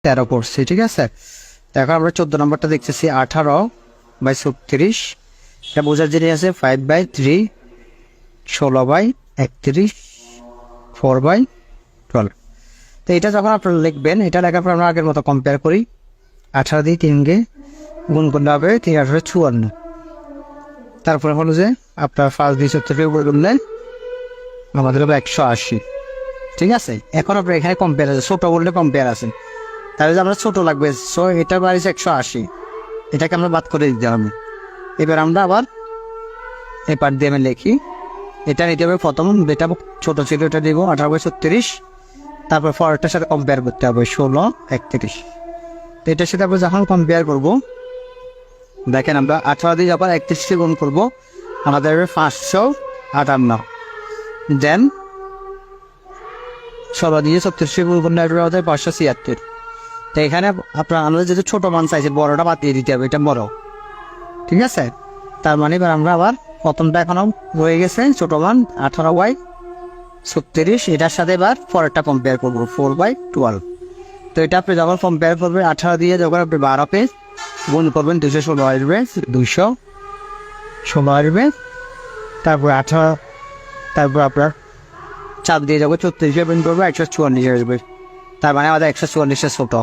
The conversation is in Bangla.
13 করছি, ঠিক আছে। এখন আমরা 14 নম্বরটা দেখতেছি 18/36, এটা বোঝার জিনিস আছে 5/3, 16/31, 4/12। তো এটা যখন আপনারা লিখবেন, এটা লেখার পর আমরা আগের মতো কম্পেয়ার করি। 18 দিয়ে 3 গুণ করলে হবে 3 18 54। তারপরে হলো যে আপনার 5 দিয়ে 70 উপরে করলে আমাদের হবে 180, ঠিক আছে। এখন আপনার এখানে কম্পেয়ার আছে, ছোটো বললে কম্পেয়ার আছে, তাহলে যে আমরা ছোটো লাগবে। সো এটা বাড়িছে 180, এটাকে আমরা বাদ করে দিতে হবে। এবার আমরা আবার এই পার্ট দিয়ে আমি লিখি, এটা নিতে হবে প্রথম, যেটা ছোটো ছিল এটা দিব 18/36, তারপর পরেরটার সাথে কম্পেয়ার করতে হবে 16/31। তো এটার সাথে আমরা যখন কম্পেয়ার করবো, দেখেন আমরা 18 দিয়ে যখন 31 গুণ করবো আমাদের 558, দেন 16 দিয়ে 36 গুণ করলে আমাদের 576। তো এখানে আপনার আমাদের যেহেতু ছোটো মান চাইছে, বড়টা বাদ দিয়ে দিতে হবে, এটা বড়, ঠিক আছে। তার মানে এবার আমরা আবার প্রথমটা এখনও রয়ে গেছে ছোটো মান 18/36, এটার সাথে এবার পরেরটা কম্পেয়ার করবো 4/12। তো এটা আপনি যখন কম্পেয়ার করবেন 18 দিয়ে যখন আপনি 12 পেজ গুণ করবেন 216 আসবে, 216 আসবে। তারপর 18, তারপর আপনার 4 দিয়ে যখন 34 গুণ করবে 144 আসবে। তার মানে আমাদের 144 ছোটো।